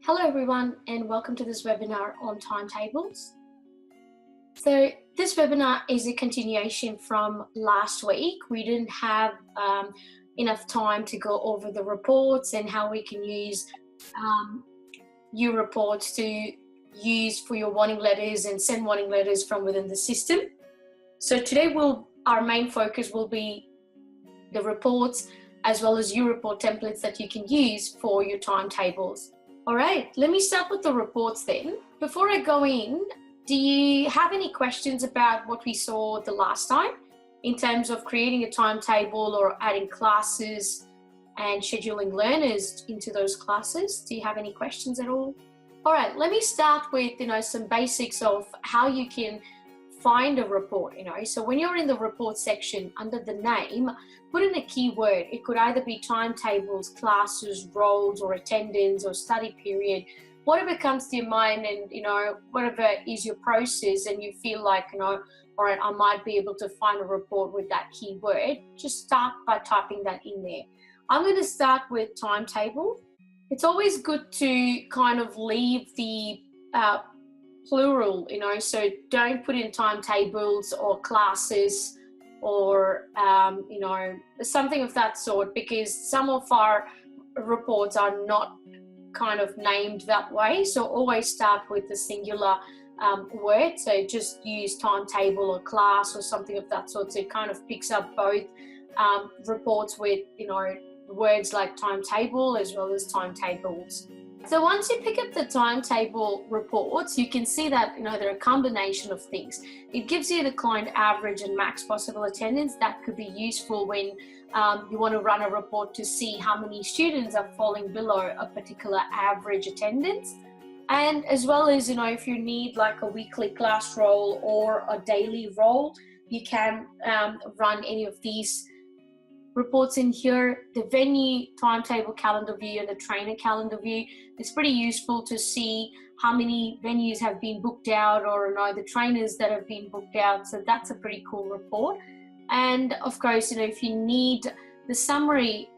Hello everyone and welcome to this webinar on timetables. So this webinar is a continuation from last week. We didn't have enough time to go over the reports and how we can use your reports to use for your warning letters and send warning letters from within the system. So today our main focus will be the reports as well as your report templates that you can use for your timetables. All right, let me start with the reports then. Before I go in, do you have any questions about what we saw the last time in terms of creating a timetable or adding classes and scheduling learners into those classes? Do you have any questions at all? All right, let me start with some basics of how you can find a report. So when you're in the report section under the name, put in a keyword. It could either be timetables, classes, roles, or attendance, or study period, whatever comes to your mind, and whatever is your process, and you feel like all right, I might be able to find a report with that keyword. Just start by typing that in there. I'm going to start with timetable. It's always good to kind of leave the plural, so don't put in timetables or classes or something of that sort, because some of our reports are not kind of named that way. So always start with the singular word. So just use timetable or class or something of that sort, so it kind of picks up both reports with words like timetable as well as timetables. So once you pick up the timetable reports, you can see that they're a combination of things. It gives you the client average and max possible attendance. That could be useful when you want to run a report to see how many students are falling below a particular average attendance. And as well as, if you need like a weekly class roll or a daily roll, you can run any of these reports in here. The venue timetable calendar view and the trainer calendar view, it's pretty useful to see how many venues have been booked out, or the trainers that have been booked out. So that's a pretty cool report. And of course, if you need the summary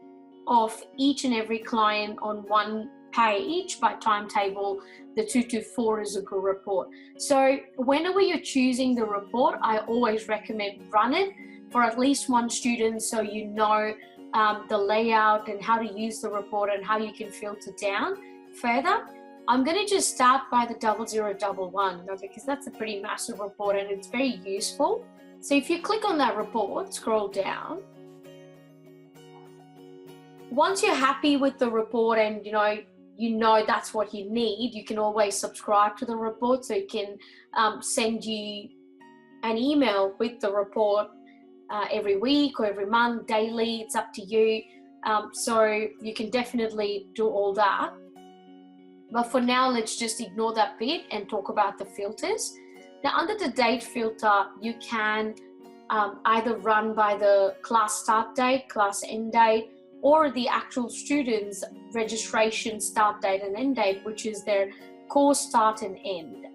of each and every client on one page by timetable, the 224 is a good report. So whenever you're choosing the report, I always recommend run it for at least one student, so the layout and how to use the report and how you can filter down further. I'm going to just start by the 0011 because that's a pretty massive report and it's very useful. So if you click on that report, scroll down. Once you're happy with the report and that's what you need, you can always subscribe to the report, so it can send you an email with the report every week or every month, daily. It's up to you. So you can definitely do all that. But for now, let's just ignore that bit and talk about the filters. Now, under the date filter, you can either run by the class start date, class end date, or the actual students' registration start date and end date, which is their course start and end.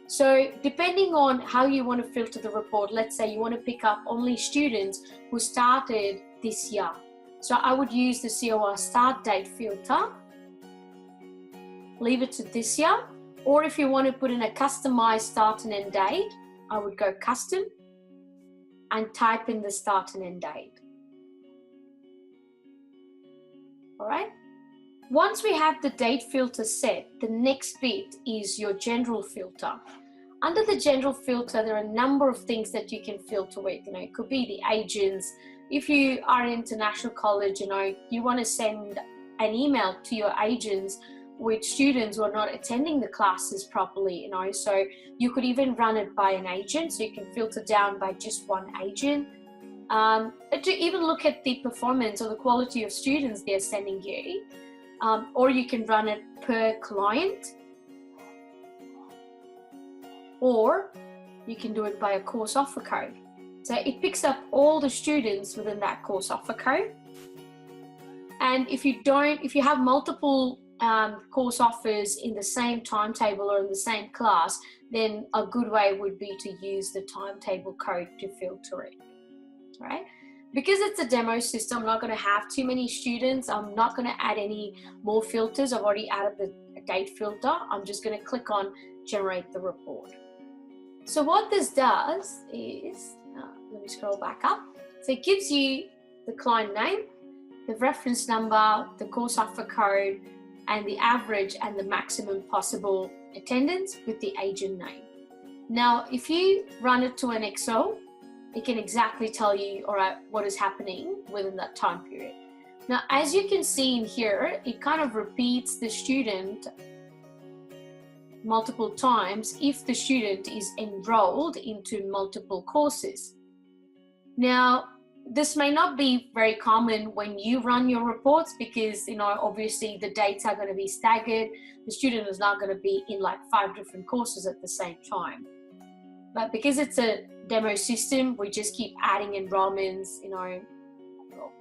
So depending on how you want to filter the report, let's say you want to pick up only students who started this year. So I would use the COR start date filter, leave it to this year. Or if you want to put in a customized start and end date, I would go custom and type in the start and end date. All right. Once we have the date filter set, the next bit is your general filter. Under the general filter, there are a number of things that you can filter with. It could be the agents. If you are an international college, you want to send an email to your agents with students who are not attending the classes properly, so you could even run it by an agent, so you can filter down by just one agent. To even look at the performance or the quality of students they're sending you. Or you can run it per client, or you can do it by a course offer code. So it picks up all the students within that course offer code. And if you have multiple course offers in the same timetable or in the same class, then a good way would be to use the timetable code to filter it, right? Because it's a demo system, I'm not going to have too many students. I'm not going to add any more filters. I've already added the date filter, I'm just going to click on generate the report. So what this does is, let me scroll back up. So it gives you the client name, the reference number, the course offer code, and the average and the maximum possible attendance with the agent name. Now, if you run it to an Excel, it can exactly tell you, all right, what is happening within that time period. Now, as you can see in here, it kind of repeats the student multiple times if the student is enrolled into multiple courses. Now, this may not be very common when you run your reports because, obviously the dates are going to be staggered. The student is not going to be in like 5 different courses at the same time. But because it's a demo system, we just keep adding enrollments,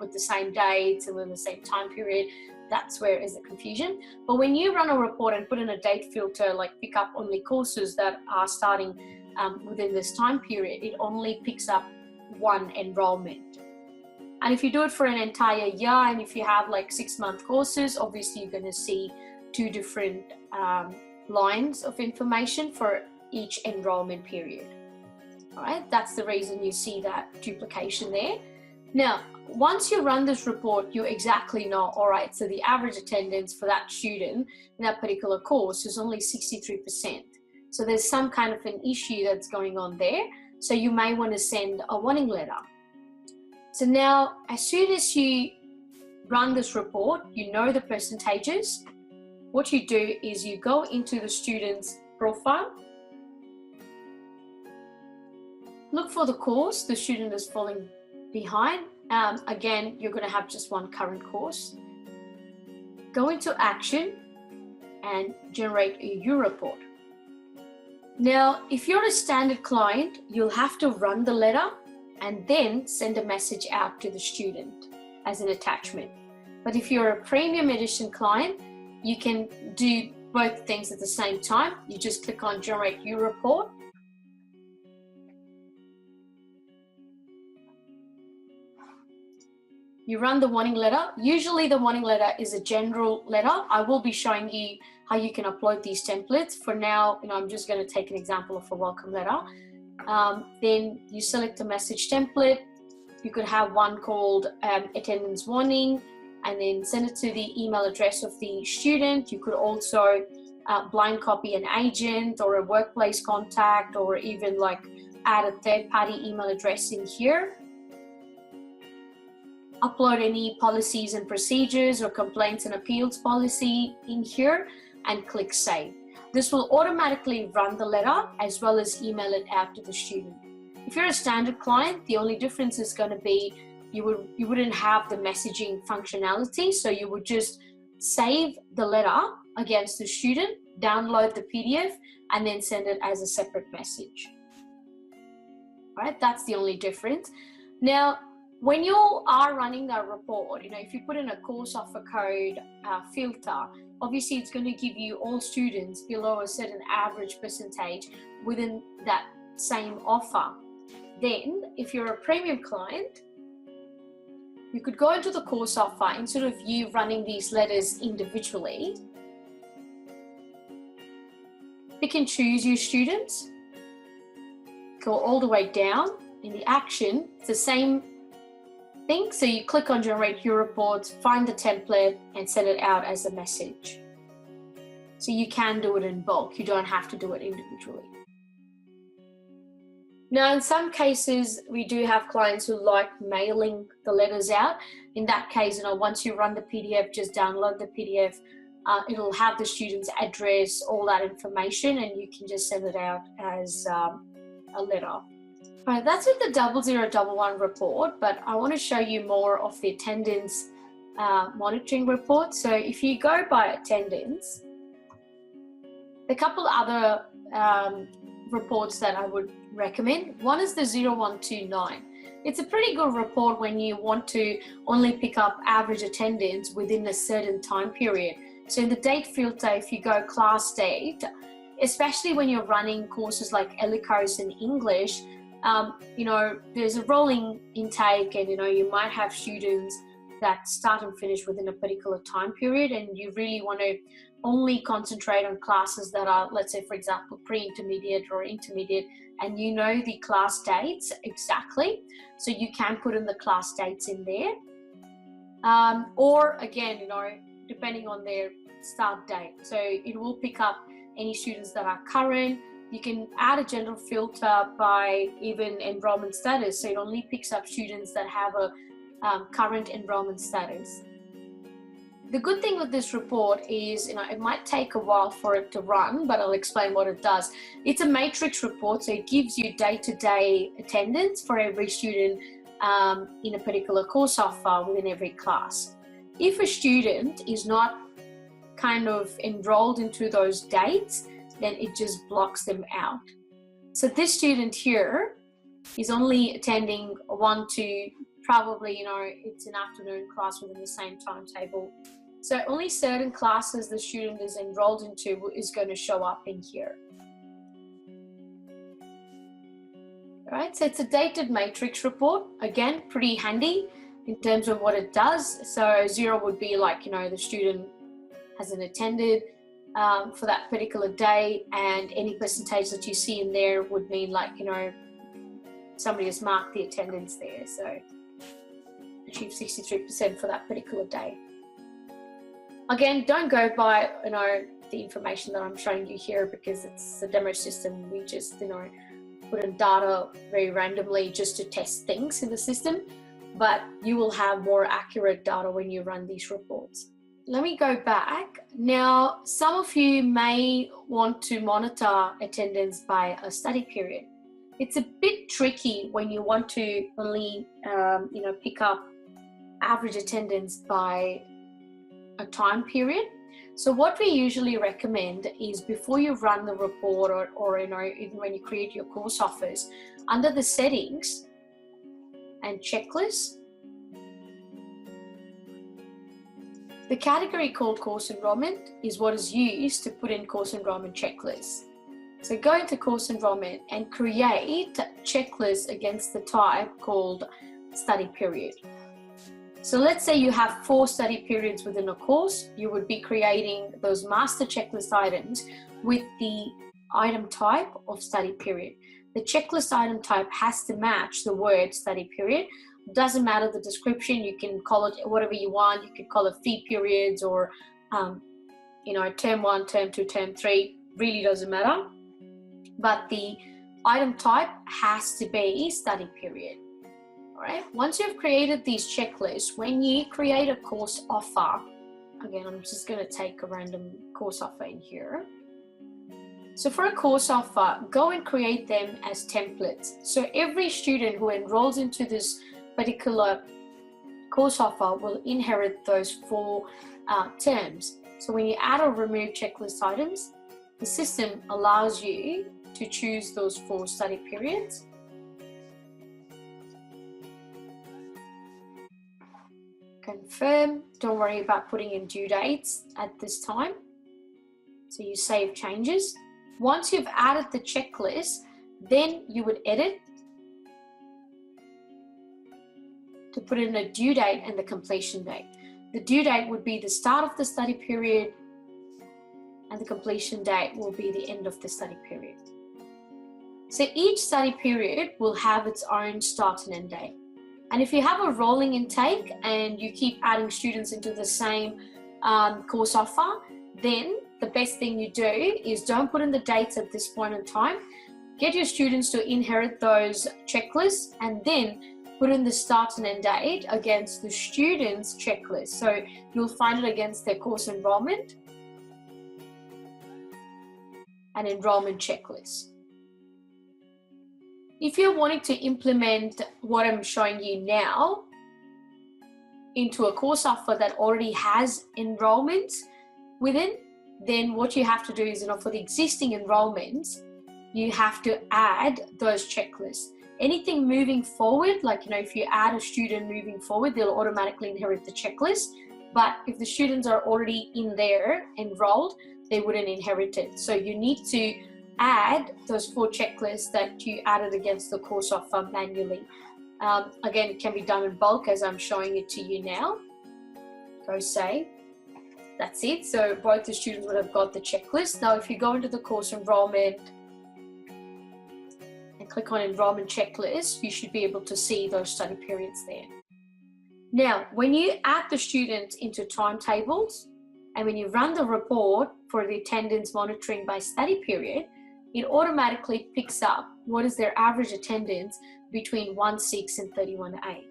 with the same dates and with the same time period. That's where is the confusion. But when you run a report and put in a date filter, like pick up only courses that are starting within this time period, it only picks up one enrollment. And if you do it for an entire year, and if you have like 6-month courses, obviously you're going to see 2 different lines of information for each enrollment period. All right, that's the reason you see that duplication there. Now, once you run this report, you exactly know, all right, so the average attendance for that student in that particular course is only 63%. So there's some kind of an issue that's going on there. So you may want to send a warning letter. So now, as soon as you run this report, you know the percentages. What you do is you go into the student's profile, look for the course the student is falling behind. Again, you're going to have just one current course. Go into action and generate a U report. Now, if you're a standard client, you'll have to run the letter and then send a message out to the student as an attachment. But if you're a premium edition client, you can do both things at the same time. You just click on generate U report. You run the warning letter. Usually the warning letter is a general letter. I will be showing you how you can upload these templates. For now, I'm just going to take an example of a welcome letter. Then you select a message template. You could have one called attendance warning, and then send it to the email address of the student. You could also blind copy an agent or a workplace contact, or even like add a third-party email address in here. Upload any policies and procedures or complaints and appeals policy in here and click save. This will automatically run the letter as well as email it out to the student. If you're a standard client, the only difference is going to be you wouldn't have the messaging functionality, so you would just save the letter against the student, download the PDF, and then send it as a separate message. All right, that's the only difference. Now, when you are running that report, if you put in a course offer code filter, obviously it's going to give you all students below a certain average percentage within that same offer. Then, if you're a premium client, you could go into the course offer instead of you running these letters individually. Pick and choose your students. Go all the way down in the action. It's the same thing. So you click on generate your reports, find the template, and send it out as a message. So you can do it in bulk. You don't have to do it individually. Now, in some cases, we do have clients who like mailing the letters out. In that case, once you run the PDF, just download the PDF. It'll have the student's address, all that information, and you can just send it out as a letter. All right, that's with the 0011 report, but I want to show you more of the attendance monitoring report. So if you go by attendance, a couple other reports that I would recommend. One is the 0129. It's a pretty good report when you want to only pick up average attendance within a certain time period. So in the date filter, if you go class date, especially when you're running courses like ELICOS and English, there's a rolling intake, and you might have students that start and finish within a particular time period, and you really want to only concentrate on classes that are, let's say, for example, pre-intermediate or intermediate, and you know the class dates exactly, so you can put in the class dates in there. Or again, depending on their start date, so it will pick up any students that are current. You can add a general filter by even enrollment status, so it only picks up students that have a current enrollment status. The good thing with this report is, it might take a while for it to run, but I'll explain what it does. It's a matrix report, so it gives you day-to-day attendance for every student in a particular course offer within every class. If a student is not kind of enrolled into those dates, then it just blocks them out. So this student here is only attending 1 to probably, it's an afternoon class within the same timetable. So only certain classes the student is enrolled into is going to show up in here. All right, so it's a dated matrix report. Again, pretty handy in terms of what it does. So 0 would be like, the student hasn't attended for that particular day, and any percentage that you see in there would mean like, somebody has marked the attendance there. So achieved 63% for that particular day. Again, don't go by, the information that I'm showing you here, because it's a demo system. We just, put in data very randomly just to test things in the system, but you will have more accurate data when you run these reports. Let me go back. Now, some of you may want to monitor attendance by a study period. It's a bit tricky when you want to only, pick up average attendance by a time period. So what we usually recommend is, before you run the report, or even when you create your course offers, under the settings and checklists, the category called course enrollment is what is used to put in course enrollment checklists. So go into course enrollment and create checklists against the type called study period. So let's say you have 4 study periods within a course. You would be creating those master checklist items with the item type of study period. The checklist item type has to match the word study period. Doesn't matter the description, you can call it whatever you want. You could call it fee periods, or term 1, term 2, term 3, really doesn't matter. But the item type has to be study period. All right, once you've created these checklists, when you create a course offer, again, I'm just going to take a random course offer in here. So for a course offer, go and create them as templates. So every student who enrolls into this particular course offer will inherit those 4 terms. So when you add or remove checklist items, the system allows you to choose those 4 study periods. Confirm. Don't worry about putting in due dates at this time. So you save changes. Once you've added the checklist, then you would edit to put in a due date and the completion date. The due date would be the start of the study period, and the completion date will be the end of the study period. So each study period will have its own start and end date. And if you have a rolling intake and you keep adding students into the same course offer, then the best thing you do is don't put in the dates at this point in time. Get your students to inherit those checklists, and then put in the start and end date against the students' checklist. So you'll find it against their course enrollment and enrollment checklist. If you're wanting to implement what I'm showing you now into a course offer that already has enrollments within, then what you have to do is, for the existing enrollments, you have to add those checklists. Anything moving forward, like, if you add a student moving forward, they'll automatically inherit the checklist. But if the students are already in there enrolled, they wouldn't inherit it. So you need to add those 4 checklists that you added against the course offer manually. Again, it can be done in bulk as I'm showing it to you now. go save. That's it. So both the students would have got the checklist. Now if you go into the course enrollment and click on enrollment checklist, you should be able to see those study periods there. Now when you add the students into timetables and when you run the report for the attendance monitoring by study period, it automatically picks up what is their average attendance between 1-6 and 31-8.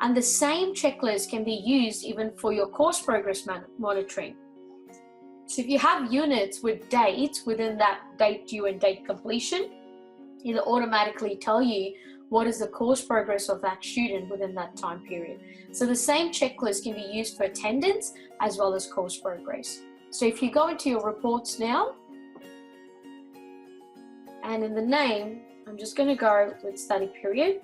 And the same checklist can be used even for your course progress monitoring. So if you have units with dates within that date due and date completion, it'll automatically tell you what is the course progress of that student within that time period. So the same checklist can be used for attendance as well as course progress. So if you go into your reports now, and in the name, I'm just going to go with study period.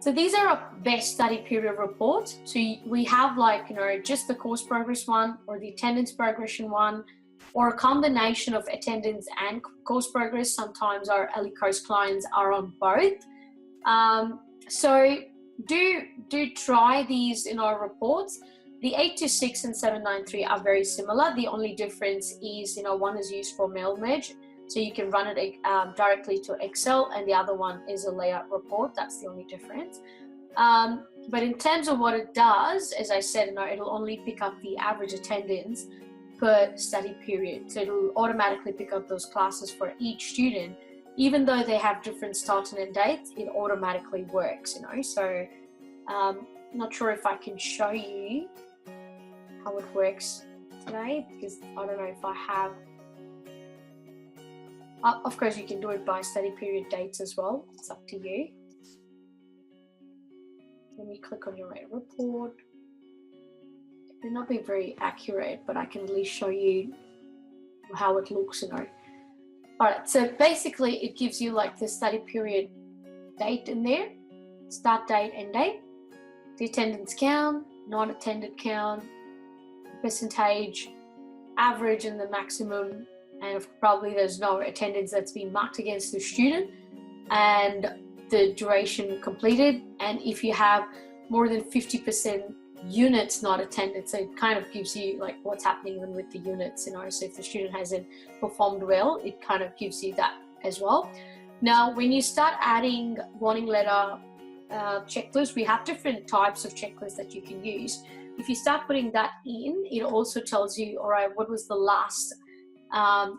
So these are our best study period reports. So we have like, just the course progress one or the attendance progression one, or a combination of attendance and course progress. Sometimes our ELICOS clients are on both. So do try these in our reports. The 826 and 793 are very similar. The only difference is, one is used for mail merge, so you can run it directly to Excel, and the other one is a layout report. That's the only difference. But in terms of what it does, as I said, it'll only pick up the average attendance per study period. So it'll automatically pick up those classes for each student, even though they have different start and end dates. It automatically works, So not sure if I can show you how it works today, because I don't know if I have. Of course, you can do it by study period dates as well. It's up to you. Let me click on your report. It may not be very accurate, but I can at least show you how it looks, All right, so basically it gives you like the study period date in there, start date, end date, the attendance count, non-attended count, percentage, average and the maximum, and probably there's no attendance that's been marked against the student, and the duration completed, and if you have more than 50% units not attended. So it kind of gives you like what's happening even with the units, So if the student hasn't performed well, it kind of gives you that as well. Now, when you start adding warning letter checklists, we have different types of checklists that you can use. If you start putting that in, it also tells you, all right, what was the last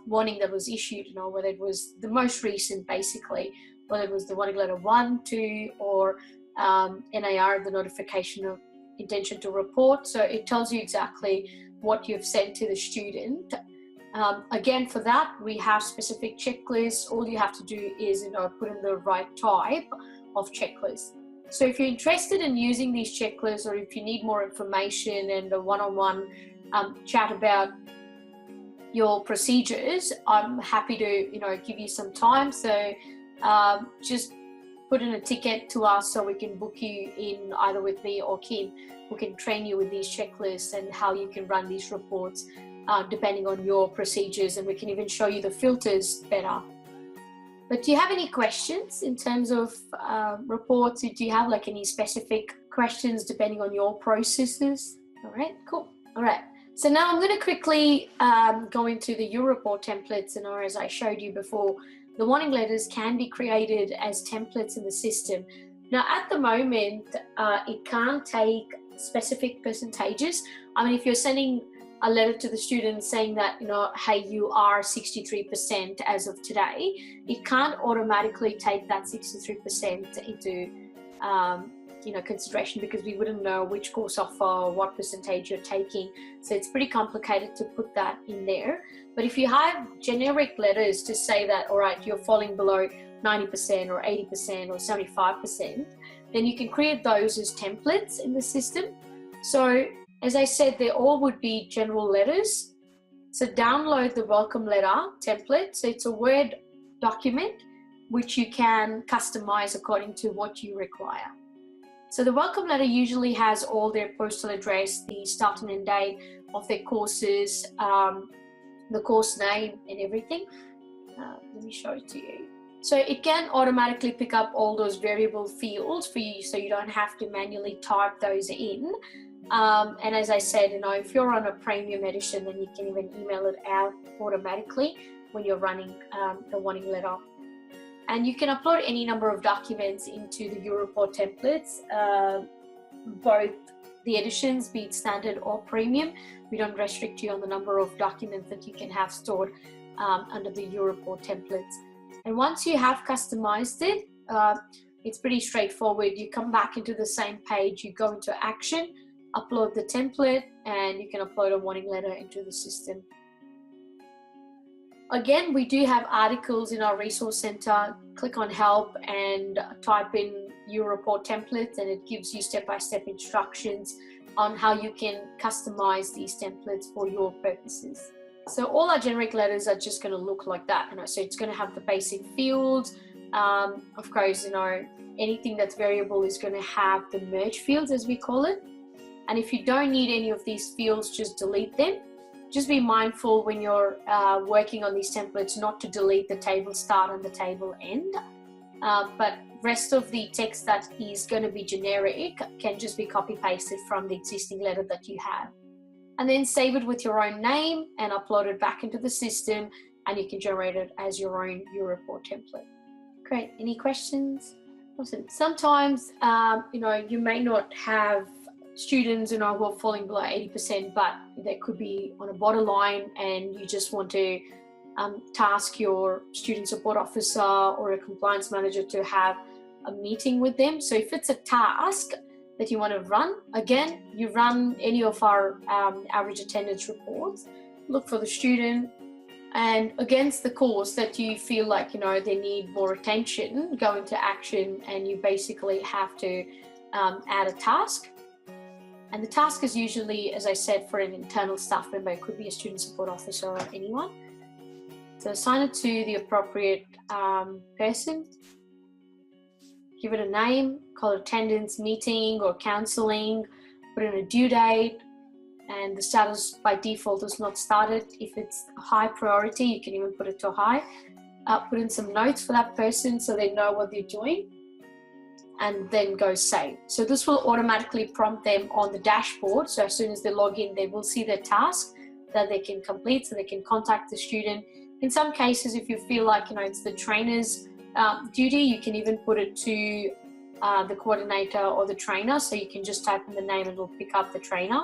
warning that was issued, whether it was the most recent, basically, whether it was the warning letter 1, 2, or NAR, the notification of intention to report. So it tells you exactly what you've sent to the student. Again, for that, we have specific checklists. All you have to do is, put in the right type of checklist. So if you're interested in using these checklists, or if you need more information and a one-on-one chat about your procedures, I'm happy to, give you some time. So just put in a ticket to us so we can book you in either with me or Kim, who can train you with these checklists and how you can run these reports depending on your procedures, and we can even show you the filters better. But do you have any questions in terms of reports? Do you have like any specific questions depending on your processes? All right, cool. All right. So now I'm going to quickly go into the your report templates, and as I showed you before, the warning letters can be created as templates in the system. Now, at the moment, it can't take specific percentages. I mean, if you're sending a letter to the student saying that, hey, you are 63% as of today, it can't automatically take that 63% into consideration, because we wouldn't know which course offer, what percentage you're taking. So it's pretty complicated to put that in there. But if you have generic letters to say that, all right, you're falling below 90% or 80% or 75%, then you can create those as templates in the system. So as I said, they all would be general letters. So download the welcome letter template. So it's a Word document which you can customize according to what you require. So the welcome letter usually has all their postal address, the start and end date of their courses, the course name and everything. Let me show it to you. So it can automatically pick up all those variable fields for you, so you don't have to manually type those in. And as I said, if you're on a premium edition, then you can even email it out automatically when you're running the warning letter. And you can upload any number of documents into the Europort templates, both the editions, be it standard or premium. We don't restrict you on the number of documents that you can have stored under the Europort templates. And once you have customized it, it's pretty straightforward. You come back into the same page, you go into action, upload the template, and you can upload a warning letter into the system. Again, we do have articles in our resource center. Click on help and type in Europort templates, and it gives you step-by-step instructions on how you can customize these templates for your purposes. So all our generic letters are just going to look like that. So it's going to have the basic fields. Of course, anything that's variable is going to have the merge fields, as we call it. And if you don't need any of these fields, just delete them. Just be mindful when you're working on these templates not to delete the table start and the table end. But rest of the text that is going to be generic can just be copy pasted from the existing letter that you have. And then save it with your own name and upload it back into the system, and you can generate it as your own Europort template. Great. Any questions? Awesome. Sometimes, you may not have students who are falling below 80%, but they could be on a borderline, and you just want to task your student support officer or a compliance manager to have a meeting with them. So if it's a task that you want to run, again, you run any of our average attendance reports, look for the student, and against the course that you feel like they need more attention, go into action, and you basically have to add a task. And the task is usually, as I said, for an internal staff member. It could be a student support officer or anyone. So assign it to the appropriate person. Give it a name, call it attendance, meeting, or counseling. Put in a due date, and the status by default is not started. If it's high priority, you can even put it to high. Put in some notes for that person so they know what they're doing, and then go save. So this will automatically prompt them on the dashboard. So as soon as they log in, they will see their task that they can complete, so they can contact the student. In some cases, if you feel like it's the trainer's duty, you can even put it to the coordinator or the trainer. So you can just type in the name and it'll pick up the trainer,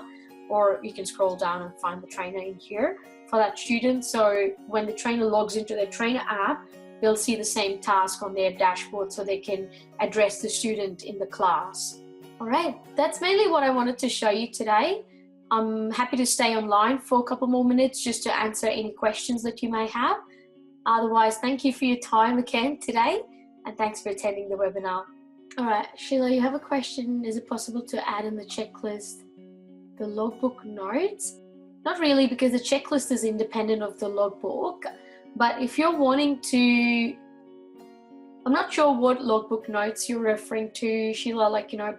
or you can scroll down and find the trainer in here for that student. So when the trainer logs into their trainer app, they'll see the same task on their dashboard, so they can address the student in the class. All right, that's mainly what I wanted to show you today. I'm happy to stay online for a couple more minutes just to answer any questions that you may have. Otherwise, thank you for your time again today, and thanks for attending the webinar. All right, Sheila, you have a question. Is it possible to add in the checklist the logbook notes? Not really, because the checklist is independent of the logbook. But if you're wanting to, I'm not sure what logbook notes you're referring to, Sheila,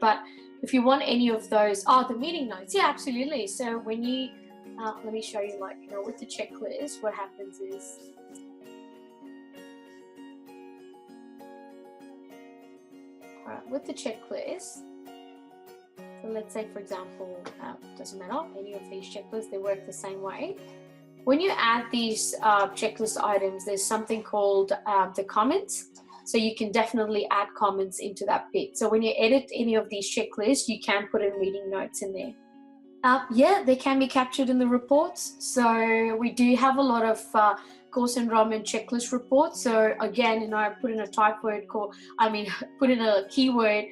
but if you want any of those, the meeting notes, yeah, absolutely. So when you, let me show you, with the checklist, what happens is, all right, with the checklist, so let's say, for example, doesn't matter, any of these checklists, they work the same way. When you add these checklist items, there's something called the comments. So you can definitely add comments into that bit. So when you edit any of these checklists, you can put in meeting notes in there. Yeah, they can be captured in the reports. So we do have a lot of course enrollment checklist reports. So again, I put in a type word put in a keyword,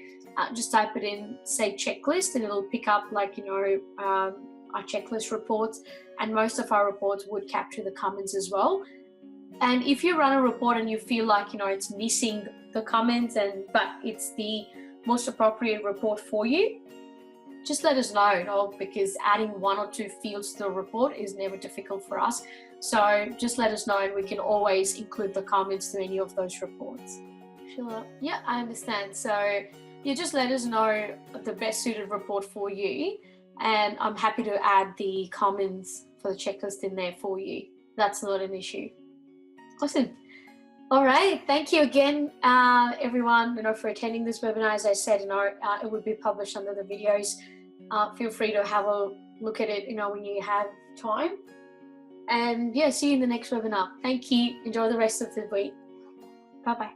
just type it in, say checklist, and it'll pick up our checklist reports, and most of our reports would capture the comments as well. And if you run a report and you feel like it's missing the comments, but it's the most appropriate report for you, just let us know, because adding one or two fields to the report is never difficult for us. So just let us know, and we can always include the comments to any of those reports. Sheila, yeah, I understand. So you just let us know the best suited report for you, and I'm happy to add the comments for the checklist in there for you. That's not an issue. Awesome. All right, thank you again, everyone, for attending this webinar. As I said, it would be published under the videos. Feel free to have a look at it, when you have time. And yeah, see you in the next webinar. Thank you. Enjoy the rest of the week. Bye-bye.